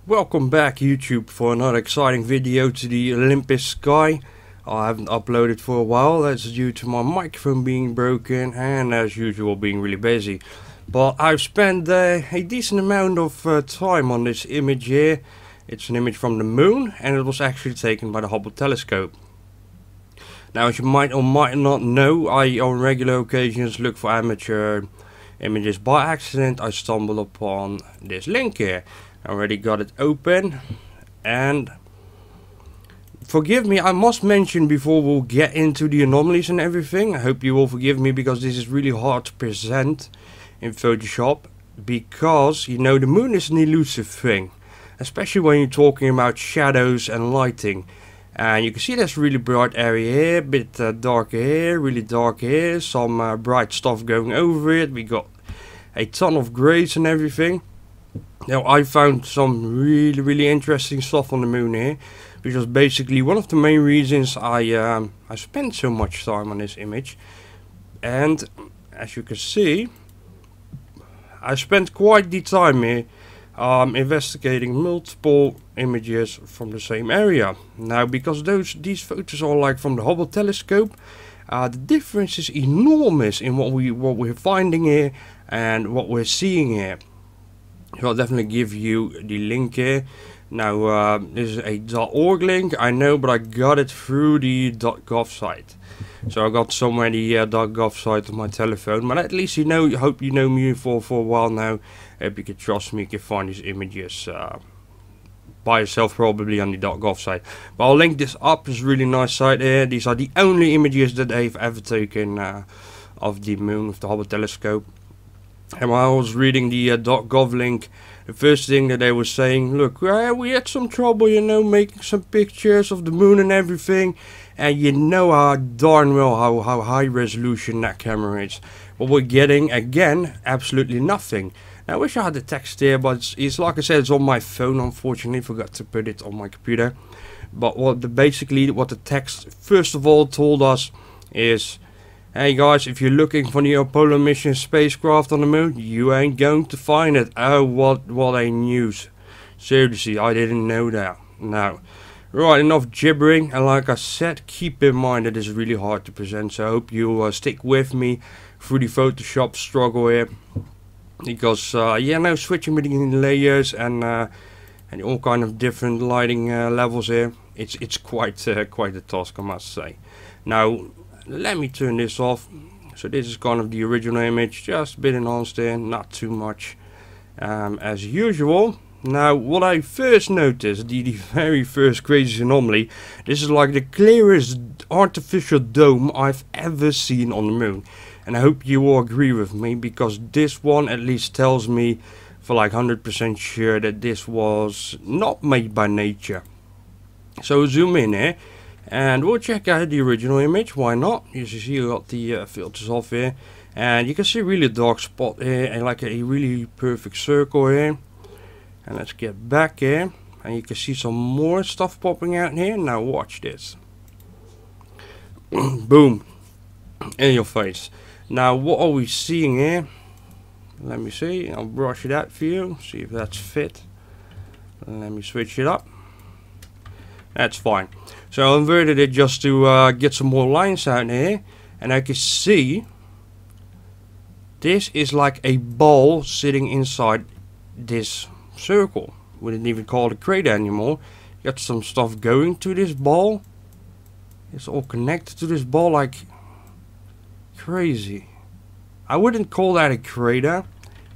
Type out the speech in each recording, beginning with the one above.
Welcome back YouTube for another exciting video to the Olympus Sky. I haven't uploaded for a while, that's due to my microphone being broken and as usual being really busy. But I've spent a decent amount of time on this image here. It's an image from the moon and it was actually taken by the Hubble telescope. Now, as you might or might not know, I on regular occasions look for amateur images. By accident I stumbled upon this link here. I already got it open, and forgive me, I must mention before we'll get into the anomalies and everything, I hope you will forgive me because this is really hard to present in Photoshop, because you know the moon is an elusive thing, especially when you're talking about shadows and lighting. And you can see there's a really bright area here, a bit darker here, really dark here, some bright stuff going over it. We got a ton of grays and everything. Now, I found some really interesting stuff on the moon here, which was basically one of the main reasons I spent so much time on this image. And as you can see, I spent quite the time here investigating multiple images from the same area. Now, because these photos are like from the Hubble telescope, the difference is enormous in what we're finding here and what we're seeing here. So I'll definitely give you the link here. Now, this is a .org link, I know, but I got it through the .gov site. So I got somewhere the .gov site on my telephone, but at least you know. I hope you know me for a while now. If you can trust me, you can find these images by yourself, probably on the .gov site. But I'll link this up. It's a really nice site here. These are the only images that they've ever taken of the moon with the Hubble telescope. And while I was reading the .gov link, the first thing that they were saying, look, we had some trouble, you know, making some pictures of the moon and everything, and you know how darn well how high resolution that camera is. What we're getting, again, absolutely nothing. Now, I wish I had the text here, but it's like I said, it's on my phone, unfortunately, forgot to put it on my computer. But basically what the text first of all told us is, hey guys, if you're looking for the Apollo mission spacecraft on the moon, you ain't going to find it. Oh, what a news. Seriously, I didn't know that. Now, right, enough gibbering, and like I said, keep in mind that it's really hard to present, so I hope you stick with me through the Photoshop struggle here. Because, yeah, now switching between layers and all kind of different lighting levels here, it's quite a task, I must say. Now, let me turn this off. So this is kind of the original image, just a bit enhanced there, not too much as usual. Now, what I first noticed, the very first crazy anomaly, this is like the clearest artificial dome I've ever seen on the moon. And I hope you all agree with me, because this one at least tells me for like 100% sure that this was not made by nature. So zoom in here. And we'll check out the original image, why not? As you see, you got the filters off here. And you can see really a dark spot here and like a really perfect circle here. And let's get back here. And you can see some more stuff popping out here. Now watch this. Boom. In your face. Now what are we seeing here? Let me see. I'll brush it out for you. See if that's fit. Let me switch it up. That's fine. So I inverted it just to get some more lines out here, and I can see this is like a ball sitting inside this circle. Wouldn't even call it a crater anymore. Got some stuff going to this ball. It's all connected to this ball like crazy. I wouldn't call that a crater,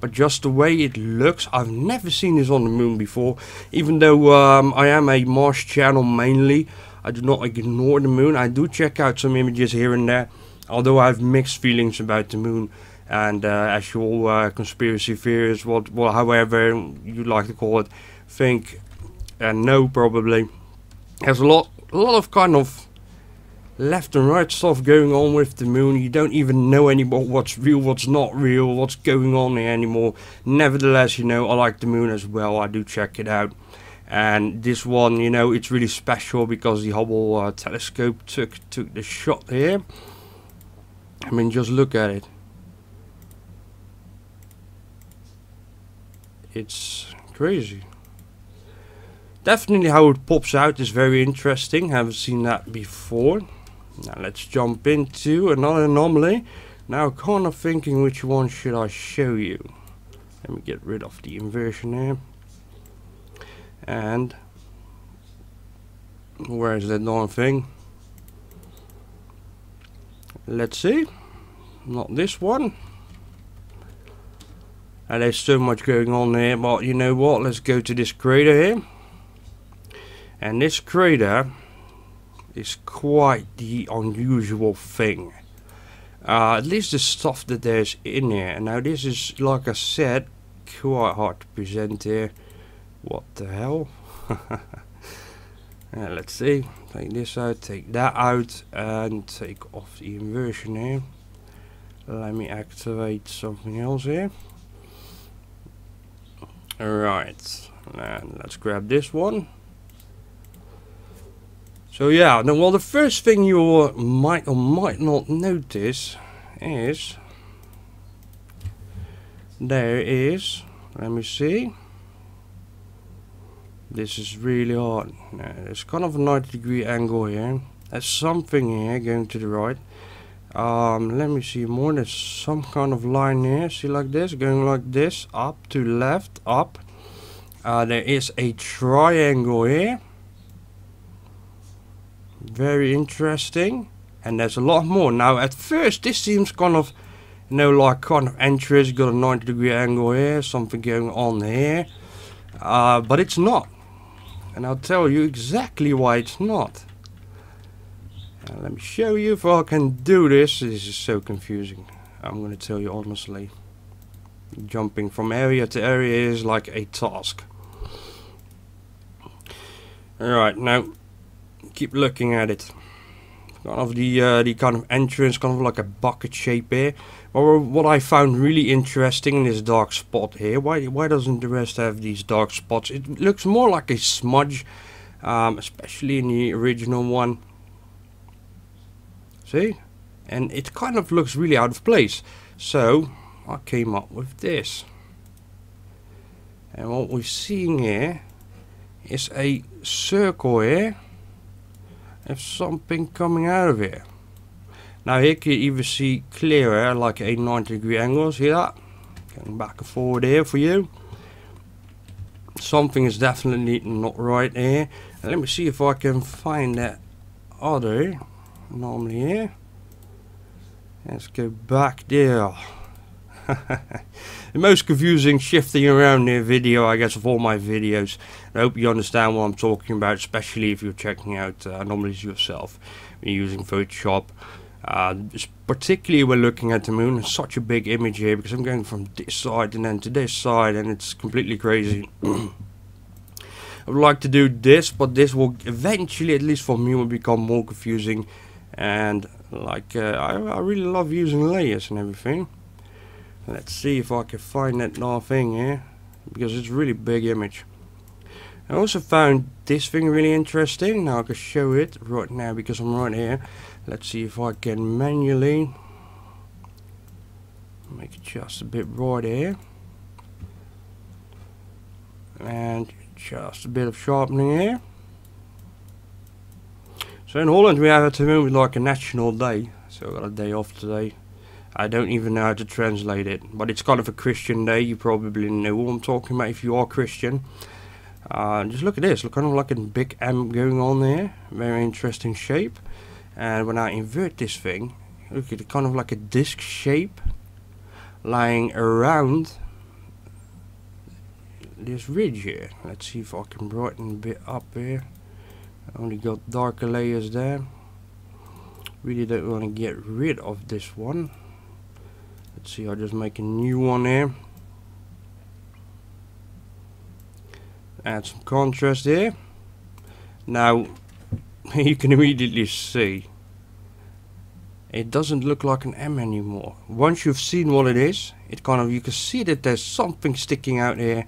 but just the way it looks, I've never seen this on the moon before. Even though I am a Mars channel mainly, I do not ignore the moon. I do check out some images here and there, although I have mixed feelings about the moon. And actual conspiracy theories, however you like to call it, think and know probably. There's a lot of kind of left and right stuff going on with the moon. You don't even know anymore what's real, what's not real, what's going on here anymore. Nevertheless, you know, I like the moon as well. I do check it out. And this one, you know, it's really special because the Hubble telescope took the shot here. I mean, just look at it. It's crazy. Definitely how it pops out is very interesting. Haven't seen that before. Now let's jump into another anomaly. Now kind of thinking which one should I show you. Let me get rid of the inversion here. And where is that darn thing? Let's see. Not this one. And there's so much going on here, but you know what? Let's go to this crater here. And this crater is quite the unusual thing. At least the stuff that there's in here. Now this is, like I said, quite hard to present here. What the hell? Let's see. Take this out, take that out, and take off the inversion here. Let me activate something else here. Alright, and let's grab this one. So yeah, now, well, the first thing you might or might not notice is there is, let me see, this is really hard. Now, there's kind of a 90-degree angle here. There's something here going to the right. Let me see more. There's some kind of line here, see, like this, going like this, up to left, up. There is a triangle here. Very interesting. And there's a lot more. Now at first this seems kind of, you know, like kind of entrance. Got a 90-degree angle here, something going on here, but it's not. And I'll tell you exactly why it's not. Let me show you if I can do this. This is so confusing, I'm going to tell you honestly. Jumping from area to area is like a task. Alright, now keep looking at it. Kind of the kind of entrance, kind of like a bucket shape here. Or what I found really interesting in this dark spot here. Why doesn't the rest have these dark spots? It looks more like a smudge, especially in the original one. See? And it kind of looks really out of place. So I came up with this. And what we're seeing here is a circle here. There's something coming out of here. Now here you can even see clearer, like a 90-degree angle. See that? Going back and forward here for you. Something is definitely not right here. And let me see if I can find that other anomaly here. Let's go back there. The most confusing shifting around here video, I guess, of all my videos. I hope you understand what I'm talking about, especially if you're checking out anomalies yourself when you're using Photoshop. Particularly when looking at the moon. It's such a big image here because I'm going from this side and then to this side, and it's completely crazy. I would like to do this, but this will eventually, at least for me, will become more confusing. And like I really love using layers and everything. Let's see if I can find that thing here, because it's a really big image. I also found this thing really interesting. Now I can show it right now because I'm right here. Let's see if I can manually make it just a bit right here. And just a bit of sharpening here. So in Holland we have at the moment like a national day. So I got a day off today. I don't even know how to translate it, but it's kind of a Christian day. You probably know what I'm talking about if you are Christian. Just look at this, look, kind of like a big M going on there. Very interesting shape. And when I invert this thing, look at it, kind of like a disc shape lying around this ridge here. Let's see if I can brighten a bit up here. I only got darker layers there. Really don't want to get rid of this one. Let's see, I'll just make a new one here. Add some contrast here. Now you can immediately see it doesn't look like an M anymore. Once you've seen what it is, it kind of, you can see that there's something sticking out here,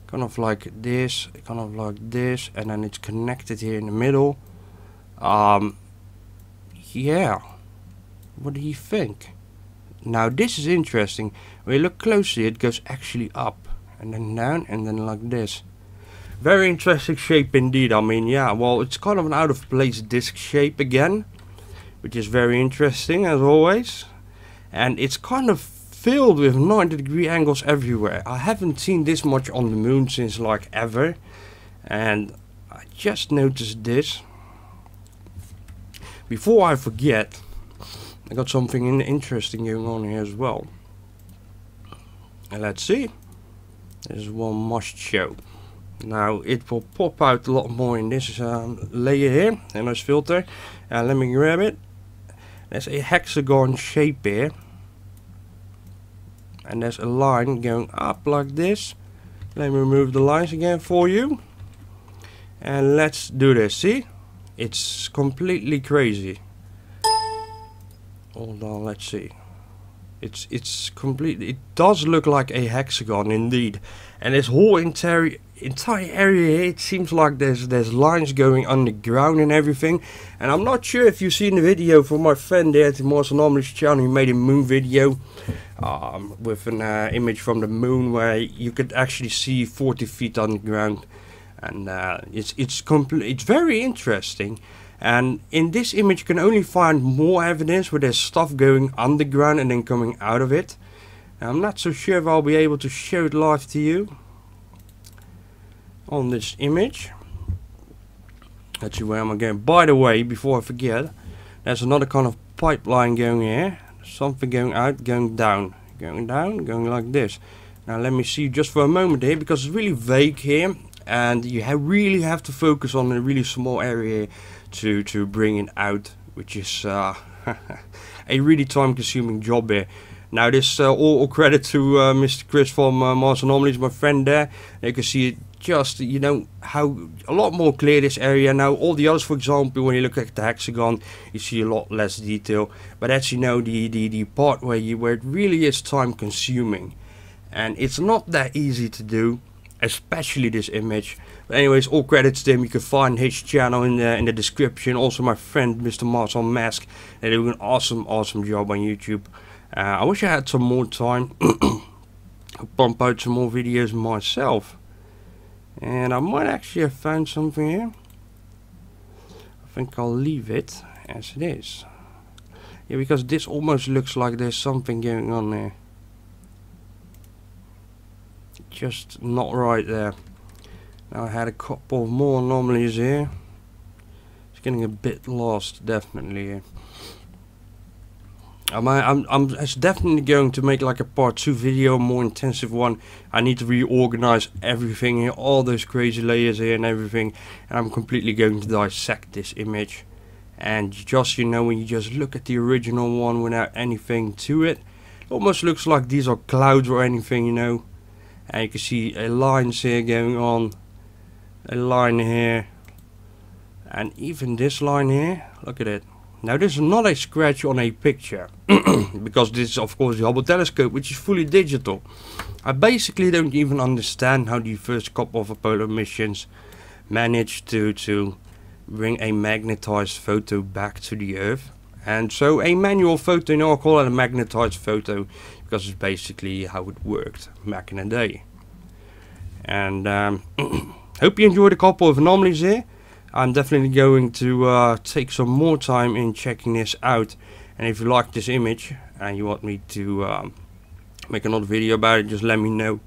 kind of like this, kind of like this, and then it's connected here in the middle. Yeah, what do you think? Now this is interesting. When you look closely, it goes actually up and then down and then like this. Very interesting shape indeed. I mean, yeah, well, it's kind of an out of place disc shape again, which is very interesting as always. And it's kind of filled with 90-degree angles everywhere. I haven't seen this much on the moon since like ever. And I just noticed this. Before I forget, I got something interesting going on here as well. And let's see. This one must show. Now it will pop out a lot more in this layer here, in this filter. Let me grab it. There's a hexagon shape here. And there's a line going up like this. Let me remove the lines again for you. And let's do this. See? It's completely crazy. Hold on, let's see. It's completely, it does look like a hexagon indeed. And this whole entire area here, it seems like there's lines going underground and everything. And I'm not sure if you've seen the video from my friend there at the Anomaly's channel. He made a moon video with an image from the moon where you could actually see 40 feet underground. And it's very interesting. And in this image you can only find more evidence where there's stuff going underground and then coming out of it. Now, I'm not so sure if I'll be able to show it live to you on this image. Let's see, where am I going? By the way, before I forget, there's another kind of pipeline going here. Something going out, going down, going like this. Now let me see just for a moment here, because it's really vague here. And you really have to focus on a really small area to bring it out, which is a really time-consuming job here. Now this all credit to Mr. Chris from Mars Anomalies, my friend there. You can see it just, you know, how a lot more clear this area. Now all the others, for example, when you look at the hexagon, you see a lot less detail. But that's, you know, the part where it really is time-consuming, and it's not that easy to do. Especially this image. But anyways, all credits to him. You can find his channel in the description. Also my friend Mr. Mars on Mask. They're doing an awesome job on YouTube. I wish I had some more time to pump out some more videos myself. And I might actually have found something here. I think I'll leave it as it is. Yeah, because this almost looks like there's something going on there. Just not right there. Now I had a couple of more anomalies here. It's getting a bit lost, definitely here. I'm definitely going to make like a part 2 video, a more intensive one. I need to reorganize everything here, all those crazy layers here and everything. And I'm completely going to dissect this image. And just, you know, when you just look at the original one without anything to it, it almost looks like these are clouds or anything, you know. And you can see a lines here going on, a line here, and even this line here, look at it. Now this is not a scratch on a picture, because this is of course the Hubble telescope, which is fully digital. I basically don't even understand how the first couple of Apollo missions managed to bring a magnetized photo back to the Earth. And so a manual photo, you know, I call it a magnetized photo, because it's basically how it worked back in the day. And hope you enjoyed a couple of anomalies here. I'm definitely going to take some more time in checking this out. And if you like this image and you want me to make another video about it, just let me know.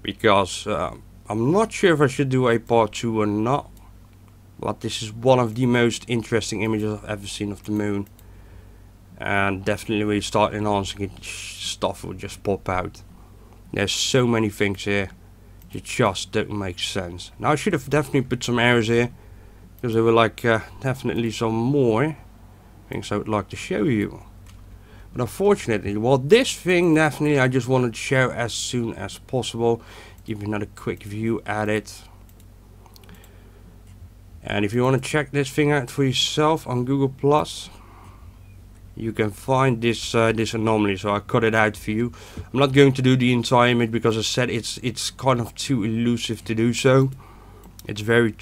Because I'm not sure if I should do a part 2 or not. But this is one of the most interesting images I've ever seen of the moon. And definitely when you start enhancing it, stuff will just pop out. There's so many things here that just don't make sense. Now I should have definitely put some arrows here, because there were like definitely some more things I would like to show you. But unfortunately, well, this thing definitely I just wanted to show as soon as possible. Give you another quick view at it. And if you want to check this thing out for yourself on Google+, you can find this anomaly. So I cut it out for you. I'm not going to do the entire image because I said it's kind of too elusive to do so. It's very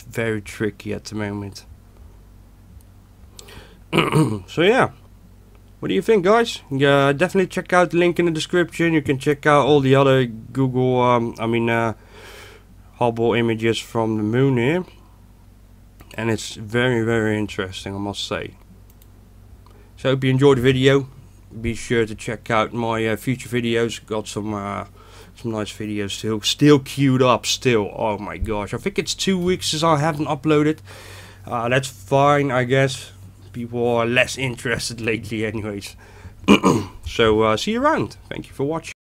tricky at the moment. So yeah, what do you think, guys? Yeah, definitely check out the link in the description. You can check out all the other Google, Hubble images from the moon here, and it's very interesting, I must say. So I hope you enjoyed the video. Be sure to check out my future videos. Got some nice videos still queued up still. Oh my gosh, I think it's 2 weeks since I haven't uploaded. That's fine, I guess. People are less interested lately anyways. So see you around. Thank you for watching.